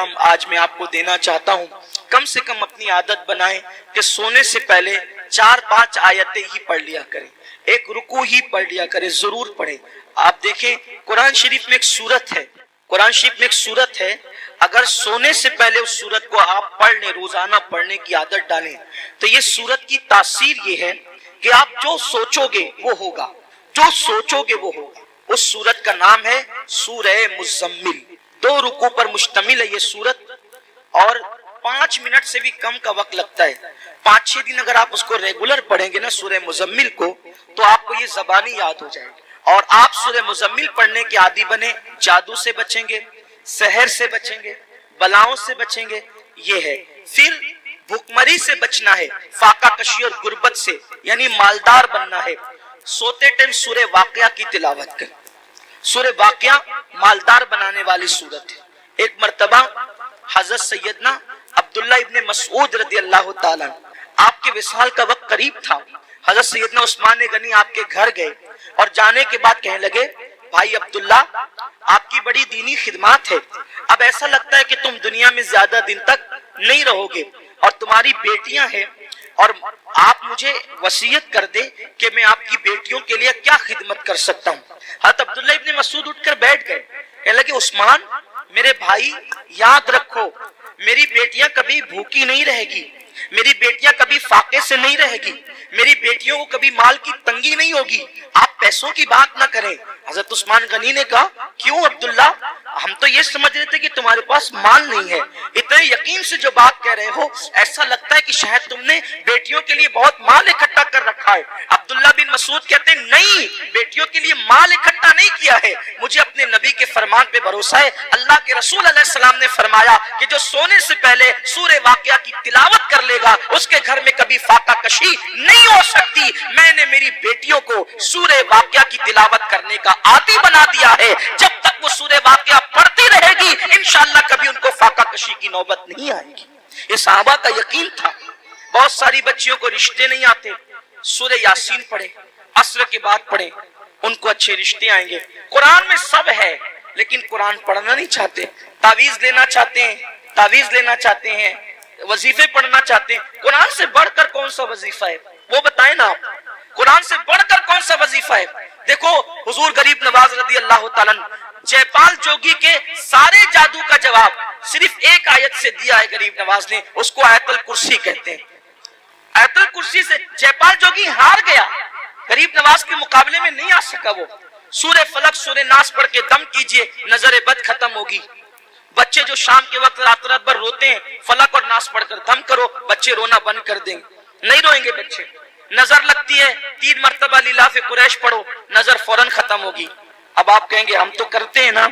पैगाम आज मैं आपको देना चाहता हूँ, कम से कम अपनी आदत बनाएं कि सोने से पहले 4-5 आयतें ही पढ़ लिया करें, एक रुकू ही पढ़ लिया करें, जरूर पढ़ें। आप देखें कुरान शरीफ में एक सूरत है, कुरान शरीफ में एक सूरत है, अगर सोने से पहले उस सूरत को आप पढ़ लें, रोजाना पढ़ने की आदत डालें, तो ये सूरत की तासीर ये है कि आप जो सोचोगे वो होगा, जो सोचोगे वो होगा। उस सूरत का नाम है सूरह मुज़म्मिल। 2 रुकू पर मुश्तमिल है ये सूरत और 5 मिनट से भी कम का वक्त लगता है। 5-6 दिन अगर आप उसको रेगुलर पढ़ेंगे ना सूरह मुज़म्मिल को, तो आपको ये ज़बानी याद हो जाएगी और आप सूरह मुज़म्मिल पढ़ने के आदी बने। जादू से बचेंगे, सहर से बचेंगे, बलाओं से बचेंगे, ये है। फिर भुखमरी से बचना है, फाका कशी और गुर्बत से, यानी मालदार बनना है। सोते टाइम सूरह वाक़िया की तिलावत करें। सूरह वाक़िया मालदार बनाने वाली सूरत है। एक मर्तबा हजरत सैयदना अब्दुल्ला इब्न मसऊद रज़ी अल्लाह ताला, आपके विसाल का वक्त करीब था। हजरत सैयदना उस्मान गनी आपके घर गए और जाने के बाद कहने लगे, भाई अब्दुल्ला, आपकी बड़ी दीनी खिदमत है, अब ऐसा लगता है कि तुम दुनिया में ज्यादा दिन तक नहीं रहोगे और तुम्हारी बेटियां हैं, और आप मुझे वसीयत कर दे कि मैं आपकी बेटियों के लिए क्या खिदमत कर सकता हूँ। हज़रत अब्दुल्ला इब्न मसूद उठकर बैठ गए, कहने लगे, उस्मान मेरे भाई, याद रखो मेरी बेटियां कभी भूखी नहीं रहेगी, मेरी बेटियां कभी फाके से नहीं रहेगी, मेरी बेटियों को कभी माल की तंगी नहीं होगी, आप पैसों की बात ना करें। हजरत उस्मान गनी ने कहा, क्यों अब्दुल्ला, हम तो ये समझ रहे थे कि तुम्हारे पास माल नहीं है, इतने यकीन से जो बात कह रहे हो ऐसा लगता है कि शायद तुमने बेटियों के लिए बहुत माल इकट्ठा कर रखा है। अब्दुल्ला बिन मसूद कहते हैं, नहीं, बेटियों के लिए माल इकट्ठा नहीं किया है, मुझे अपने नबी के फरमान पे भरोसा है। अल्लाह के रसूल अलैहिस्सलाम ने फरमाया कि जो सोने से पहले सूरह वाक़िया की तिलावत कर लेगा उसके घर में कभी फाका कशी नहीं हो सकती। मैंने मेरी बेटियों को सूरह वाक़िया की तिलावत करने का आदी बना दिया है, जब तक वो सूरह वाक़िया पढ़ती रहेगी इंशाअल्लाह कभी उनको फाका कशी की नौबत नहीं आएगी। ये सहाबा का यकीन था। बहुत सारी बच्चियों को रिश्ते नहीं आते, सूरह यासीन पढ़े, असर के बाद पढ़े, उनको अच्छे रिश्ते आएंगे। कुरान में सब है लेकिन कुरान पढ़ना नहीं चाहते, तावीज लेना चाहते हैं, तावीज लेना चाहते हैं, वजीफे पढ़ना चाहते हैं। कुरान से बढ़कर कौन सा वजीफा है वो बताएं ना आप, कुरान से बढ़कर कौन सा वजीफा है। देखो हुजूर गरीब नवाज रज़ी अल्लाह ताला जयपाल जोगी के सारे जादू का जवाब सिर्फ एक आयत से दिया है गरीब नवाज ने, उसको आयतुल कुर्सी कहते हैं। आयतुल कुर्सी से जयपाल जोगी हार गया, गरीब नवाज के मुकाबले में नहीं आ सका। वो सूरह फलक सूरह नास पढ़ के दम कीजिए, नजर बद खत्म होगी। बच्चे जो शाम के वक्त रात रात भर रोते हैं, फलक और नास पढ़कर दम करो, बच्चे रोना बंद कर देंगे, नहीं रोएंगे बच्चे। नजर लगती है, 3 मरतबा लिलाफ़े कुरैश पढ़ो, नजर फौरन खत्म होगी। अब आप कहेंगे हम तो करते हैं ना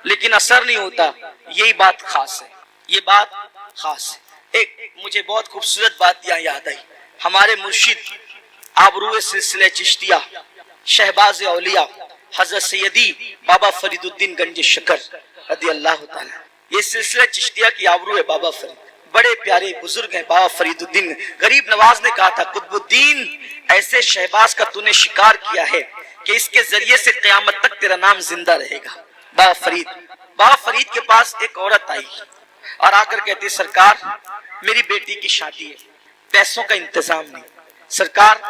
लेकिन असर नहीं होता। यही बात खास है, ये बात खास है। एक मुझे बहुत खूबसूरत बात यहाँ याद आई। हमारे मुर्शिद आबरूए सिलसिले चिश्तिया शहबाज औलिया हजरत सैयदी बाबा फरीदुद्दीन गंज शकर रज़ी अल्लाह ताला, ये सिलसिला चिश्तिया की आबरू है। बाबा फरीद बड़े प्यारे बुजुर्ग हैं, बाबा फरीदुद्दीन। गरीब नवाज ने कहा था, कुतुबुद्दीन ऐसे शहबाज का तूने शिकार किया है कि इसके जरिए से क़यामत तक तेरा नाम जिंदा रहेगा। बाबा फरीद के पास एक औरत आई और आकर कहती, सरकार मेरी बेटी की शादी है, पैसों का इंतजाम नहीं, सरकार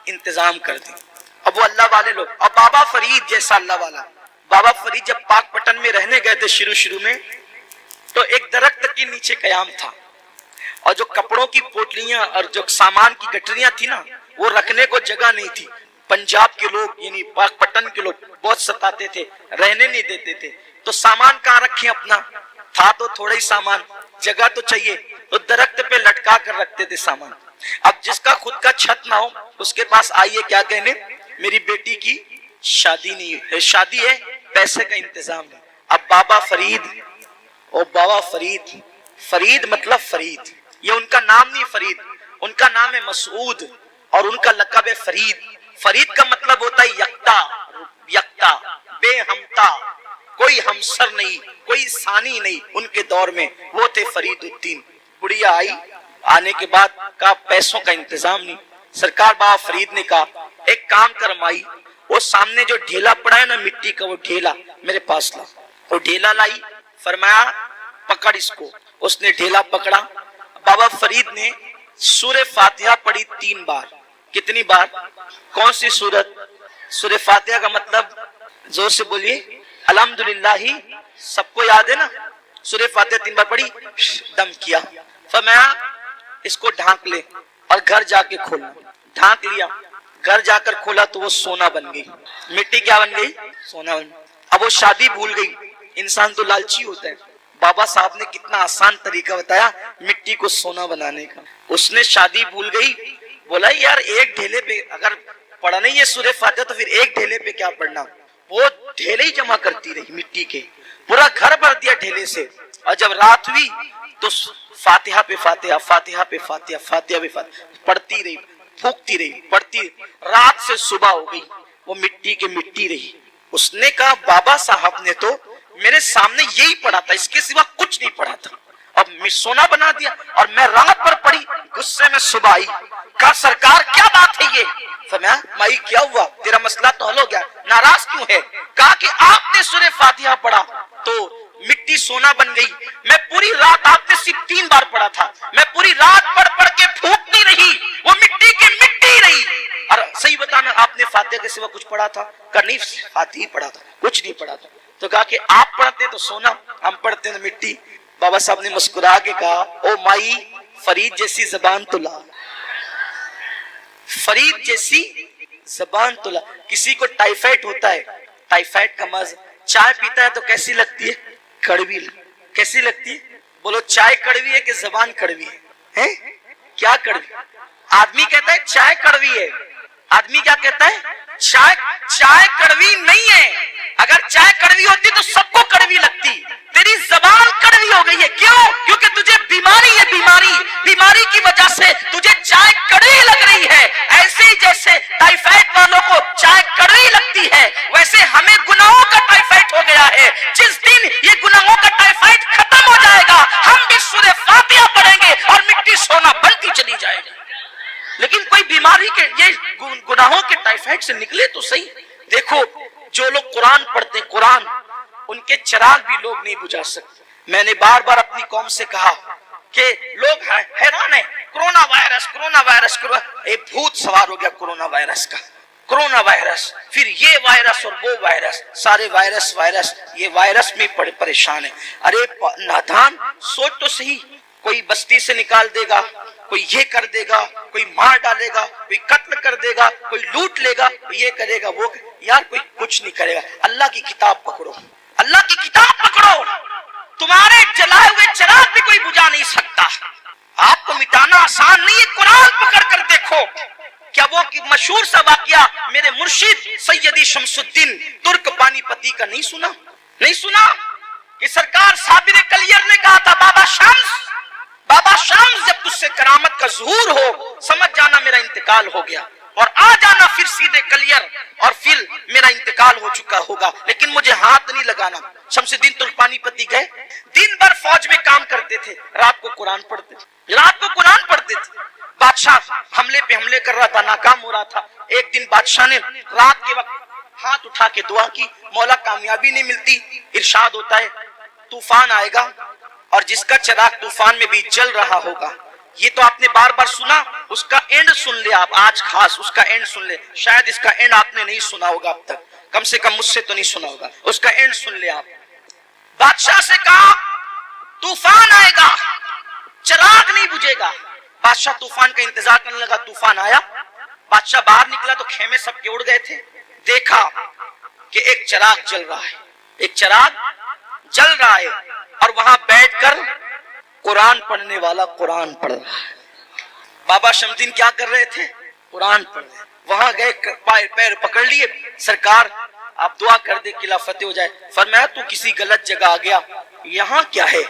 इंतजाम कर दें। अब वो अल्लाह वाले लोग, अब बाबा फरीद जैसा अल्लाह वाला, बाबा फरीद जब पाक पटन में रहने गए थे शुरू में, तो एक दरख्त के नीचे कयाम था और जो कपड़ों की पोटलियां और जो सामान की गठरियां थी ना, वो रखने को जगह नहीं थी। पंजाब के लोग यानी पाक पटन के लोग बहुत सताते थे, रहने नहीं देते थे, तो सामान कहाँ रखे अपना, था तो थोड़ा ही सामान, जगह तो चाहिए, तो दरख्त पे लटका कर रखते थे सामान। अब जिसका खुद का छत ना हो उसके पास आइए क्या कहने, मेरी बेटी की शादी नहीं है, शादी है, पैसे का इंतजाम नहीं। अब बाबा फरीद, और बाबा फरीद, फरीद मतलब फरीद, ये उनका नाम नहीं फरीद, उनका नाम है मसूद और उनका लक़ब है फरीद। फरीद का मतलब होता है यक्ता, यक्ता, बेहमता, कोई हमसर नहीं, कोई सानी नहीं। उनके दौर में वो थे फरीदुद्दीन। बुढ़िया आई, आने के बाद कहा पैसों का इंतजाम नहीं। सरकार बाबा फरीद ने कहा एक काम कर माई, वो सामने जो ढेला पड़ा है ना मिट्टी का, वो ढेला मेरे पास ला। वो ढेला लाई, फरमाया पकड़ पकड़ इसको। उसने ढेला पकड़ा। बाबा फरीद ने सूरह फातिहा पढ़ी 3 बार। कितनी बार? कौन सी सूरत? सूरह फातिहा का मतलब जोर से बोलिए, अल्हम्दुलिल्लाह ही सबको याद है ना। सूरह फातिहा 3 बार पढ़ी, दम किया, फरमाया इसको ढांक ले और घर जाके खोलना। ढांक लिया, घर जाकर खोला तो वो सोना बन गई। मिट्टी क्या बन गई? सोना बन गई। अब वो शादी भूल गई। इंसान तो लालची होता है। बाबा साहब ने कितना आसान तरीका बताया मिट्टी को सोना बनाने का। उसने शादी भूल गई, बोला यार एक ढेले पे अगर पढ़ा नहीं है सूरह फातिहा तो फिर एक ढेले पे क्या पढ़ना। वो ढेले ही जमा करती रही मिट्टी के, पूरा घर भर दिया ढेले से। और जब रात हुई तो फातिहा पे फातिहा, फातिहा पे फातिहा, फातिहा पे फातिहा पढ़ती रही, फूकती रही, पढ़ती रही। रात से सुबह हो गई, वो मिट्टी के मिट्टी रही। उसने कहा बाबा साहब ने तो मेरे सामने यही पढ़ा था, इसके सिवा कुछ नहीं पढ़ा था, अब सोना बना दिया। और मैं रात भर पढ़ी, गुस्से में सुबह आई, कहा सरकार क्या बात है ये? फरमाया माई क्या हुआ, तेरा मसला तो हल हो गया, नाराज क्यों है? कहा कि आपने सूरह फातिहा पढ़ा तो मिट्टी सोना बन गई। मैं पूरी रात, आपने सिर्फ 3 बार पढ़ा था, मैं पूरी रात पढ़ पढ़ के फूकती रही, वो मिट्टी की मिट्टी रही। और सही बताना आपने फातिहा के सिवा कुछ पढ़ा था? कहा नहीं फातिहा ही पढ़ा था, कुछ नहीं पढ़ा था। तो कहा कि आप पढ़ते तो सोना, हम पढ़ते तो मिट्टी। बाबा साहब ने मुस्कुरा के कहा ओ माई फरीद जैसी जबान तो ला, फरीद जैसी जबान तो ला। किसी को टाइफाइड होता है, टाइफाइड का मर्ज, चाय पीता है तो कैसी लगती है? कड़वी। कैसी लगती है? बोलो चाय कड़वी है कि जबान कड़वी है? हैं? क्या कड़वी? आदमी कहता है चाय कड़वी है, आदमी क्या कहता है? चाय कड़वी नहीं है। अगर चाय कड़वी होती तो सबको कड़वी लगती, तेरी जबान कड़वी हो गई है। क्यों? क्योंकि तुझे बीमारी है, बीमारी की वजह से तुझे चाय कड़वी लग रही है। ऐसे ही जैसे टाइफाइड वालों को चाय कड़वी लगती है, वैसे हमें गुनाहों का टाइफाइड हो गया है। जिस दिन ये गुनाहों का टाइफाइड खत्म हो जाएगा, हम भी सूरह फातिहा पढ़ेंगे और मिट्टी सोना बनती चली जाएगी। लेकिन कोई बीमारी के ये गुनाहों के टाइफाइड से निकले तो सही। देखो जो लोग कुरान पढ़ते, कुरान उनके चिराग भी लोग नहीं बुझा सकते। मैंने बार बार अपनी कौम से कहा कि लोग हैरान है, कोरोना वायरस, एक भूत सवार हो गया कोरोना वायरस का। कोरोना वायरस, फिर ये वायरस और वो वायरस, सारे वायरस, ये वायरस में परेशान है। अरे नादान, सोच तो सही, कोई बस्ती से निकाल देगा, कोई ये कर देगा, कोई मार डालेगा, कोई कत्ल कर देगा, कोई लूट लेगा, कोई ये करेगा, वो यार कोई कुछ नहीं करेगा। अल्लाह की किताब पकड़ो, अल्लाह की किताब पकड़ो। तुम्हारे जलाए हुए चिराग भी कोई बुझा नहीं सकता। आपको मिटाना आसान नहीं है। कुरान पकड़ कर देखो। क्या वो मशहूर सा वाकया मेरे मुर्शिद सैयदी शमसुद्दीन तुर्क पानीपती का नहीं सुना? नहीं सुना कि सरकार साबिर कलियर ने कहा था बाबा शम्स जब तुझसे करामत का ज़ुहूर हो समझ जाना मेरा इंतकाल हो गया, और आ जाना फिर सीधे कलियर और फिर मेरा इंतकाल हो चुका होगा, लेकिन मुझे हाथ नहीं लगाना। शमसुद्दीन तुर्क पानीपती गए, दिन भर फौज में काम करते थे, रात को कुरान पढ़ते थे। बादशाह हमले पे हमले कर रहा था, नाकाम हो रहा था। एक दिन बादशाह ने रात के वक्त हाथ उठा के दुआ की, मौला कामयाबी नहीं मिलती, इरशाद होता है तूफान आएगा और जिसका चिराग तूफान में भी जल रहा होगा। ये तो आपने बार बार सुना, उसका एंड सुन ले आप, आज खास उसका एंड सुन ले। शायद इसका एंड आपने नहीं सुना होगा अब तक, कम से कम मुझसे तो नहीं सुना होगा। उसका एंड सुन ले आप। बादशाह से कहा तूफान आएगा, चिराग नहीं बुझेगा। बादशाह तूफान का इंतजार करने लगा। तूफान आया, बादशाह बाहर निकला तो खेमे सबके उड़ गए थे। देखा कि एक चिराग जल रहा है, एक चिराग जल रहा है, और वहां बैठकर कुरान पढ़ने वाला कुरान पढ़ रहा है। बाबा शमसुद्दीन क्या कर रहे थे? कुरान पढ़ रहे। वहां गए, पैर पकड़ लिए, सरकार आप दुआ कर दे किला फतेह हो जाए। फरमाया तू किसी गलत जगह आ गया, यहाँ क्या है?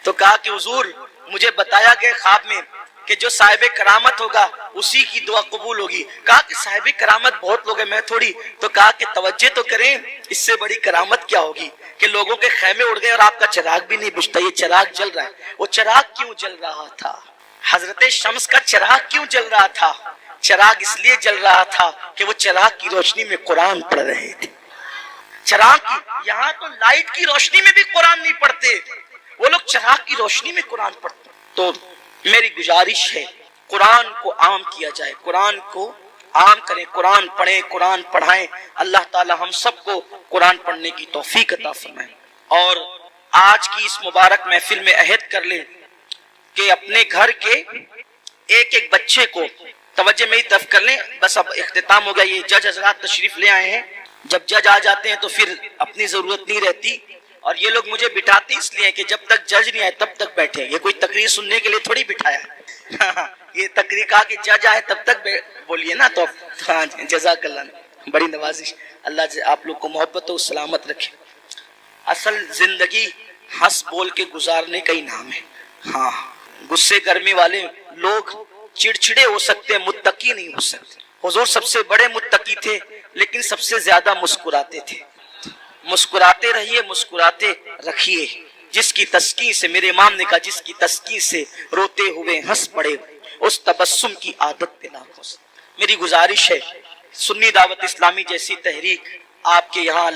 तो कहा कि हुजूर मुझे बताया गया ख्वाब में कि जो साहिब करामत होगा उसी की दुआ कबूल होगी। कहा कि साहिब करामत बहुत लोग हैं, मैं थोड़ी। तो कहा कि तवज्जो तो करें, इससे बड़ी करामत क्या होगी कि लोगों के खैमे उड़ गए और आपका चिराग भी नहीं बुझता। ये चिराग जल रहा है। वो चिराग क्यों जल रहा था? हजरत शम्स का चिराग क्यों जल रहा था? चिराग इसलिए जल रहा था कि वो चिराग की रोशनी में कुरान पढ़ रहे थे। चिराग की, यहाँ तो लाइट की रोशनी में भी कुरान नहीं पढ़ते। وہ لوگ چراغ کی روشنی میں قرآن پڑھتے ہیں۔ تو میری گزارش ہے قرآن کو عام کیا جائے، قرآن کو عام کریں، قرآن پڑھیں، قرآن پڑھائیں۔ اللہ تعالی ہم سب کو قرآن پڑھنے کی توفیق عطا فرمائے۔ اور آج کی اس مبارک محفل میں عہد کر لیں کہ اپنے گھر کے ایک ایک بچے کو توجہ میری طرف کر لیں۔ بس اب اختتام ہو گیا، یہ جج حضرات تشریف لے آئے ہیں، جب جج آ جاتے ہیں تو پھر اپنی ضرورت نہیں رہتی، اور یہ لوگ مجھے بٹھاتے اس لیے کہ جب تک جج نہیں آئے تب تک بیٹھے، یہ کوئی تقریر سننے کے لیے تھوڑی بٹھایا ہے یہ تقریر کہا کہ جج آئے تب تک بولیے نا، تو ہاں جزاک اللہ، بڑی نوازش، اللہ آپ لوگ کو محبت و سلامت رکھے۔ اصل زندگی ہنس بول کے گزارنے کا ہی نام ہے۔ ہاں، غصے گرمی والے لوگ چڑچڑے ہو سکتے ہیں، متقی نہیں ہو سکتے۔ حضور سب سے بڑے متقی تھے لیکن سب سے زیادہ مسکراتے تھے۔ مسکراتے رہیے، مسکراتے رکھیے۔ جس کی تسکین سے، میرے امام نے کہا، جس کی تسکین سے روتے ہوئے ہنس پڑے، اس تبسم کی عادت پہ نہ ہو۔ میری گزارش ہے، سنی دعوت اسلامی جیسی تحریک آپ کے یہاں